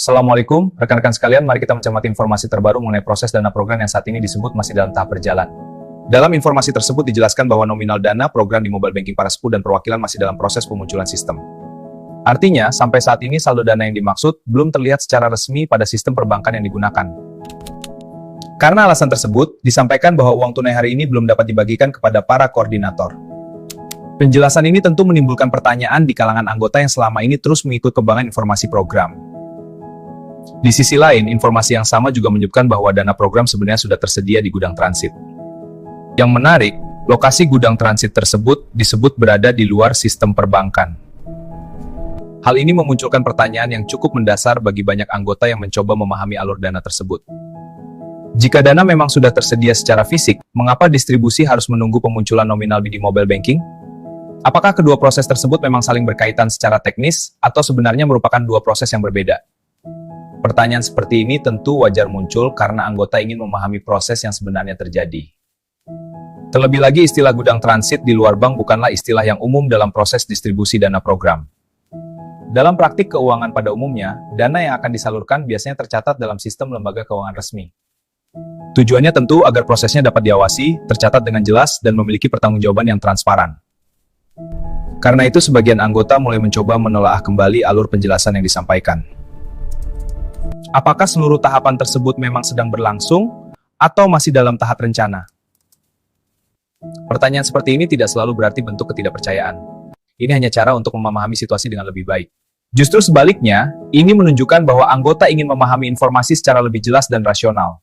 Assalamualaikum, rekan-rekan sekalian, mari kita mencermati informasi terbaru mengenai proses dana program yang saat ini disebut masih dalam tahap berjalan. Dalam informasi tersebut dijelaskan bahwa nominal dana program di mobile banking Paraspu dan perwakilan masih dalam proses pemunculan sistem. Artinya, sampai saat ini saldo dana yang dimaksud belum terlihat secara resmi pada sistem perbankan yang digunakan. Karena alasan tersebut, disampaikan bahwa uang tunai hari ini belum dapat dibagikan kepada para koordinator. Penjelasan ini tentu menimbulkan pertanyaan di kalangan anggota yang selama ini terus mengikut kembangan informasi program. Di sisi lain, informasi yang sama juga menunjukkan bahwa dana program sebenarnya sudah tersedia di gudang transit. Yang menarik, lokasi gudang transit tersebut disebut berada di luar sistem perbankan. Hal ini memunculkan pertanyaan yang cukup mendasar bagi banyak anggota yang mencoba memahami alur dana tersebut. Jika dana memang sudah tersedia secara fisik, mengapa distribusi harus menunggu pemunculan nominal di mobile banking? Apakah kedua proses tersebut memang saling berkaitan secara teknis, atau sebenarnya merupakan dua proses yang berbeda? Pertanyaan seperti ini tentu wajar muncul karena anggota ingin memahami proses yang sebenarnya terjadi. Terlebih lagi, istilah gudang transit di luar bank bukanlah istilah yang umum dalam proses distribusi dana program. Dalam praktik keuangan pada umumnya, dana yang akan disalurkan biasanya tercatat dalam sistem lembaga keuangan resmi. Tujuannya tentu agar prosesnya dapat diawasi, tercatat dengan jelas, dan memiliki pertanggungjawaban yang transparan. Karena itu, sebagian anggota mulai mencoba menelaah kembali alur penjelasan yang disampaikan. Apakah seluruh tahapan tersebut memang sedang berlangsung, atau masih dalam tahap rencana? Pertanyaan seperti ini tidak selalu berarti bentuk ketidakpercayaan. Ini hanya cara untuk memahami situasi dengan lebih baik. Justru sebaliknya, ini menunjukkan bahwa anggota ingin memahami informasi secara lebih jelas dan rasional.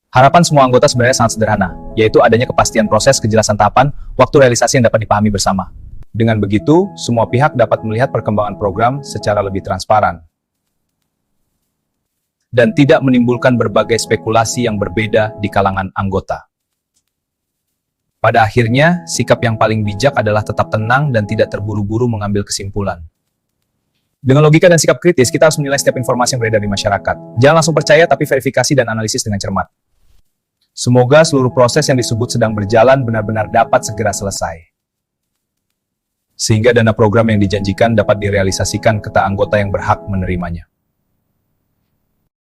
Harapan semua anggota sebenarnya sangat sederhana, yaitu adanya kepastian proses, kejelasan tahapan, waktu realisasi yang dapat dipahami bersama. Dengan begitu, semua pihak dapat melihat perkembangan program secara lebih transparan dan tidak menimbulkan berbagai spekulasi yang berbeda di kalangan anggota. Pada akhirnya, sikap yang paling bijak adalah tetap tenang dan tidak terburu-buru mengambil kesimpulan. Dengan logika dan sikap kritis, kita harus menilai setiap informasi yang beredar di masyarakat. Jangan langsung percaya, tapi verifikasi dan analisis dengan cermat. Semoga seluruh proses yang disebut sedang berjalan benar-benar dapat segera selesai, sehingga dana program yang dijanjikan dapat direalisasikan ke anggota yang berhak menerimanya.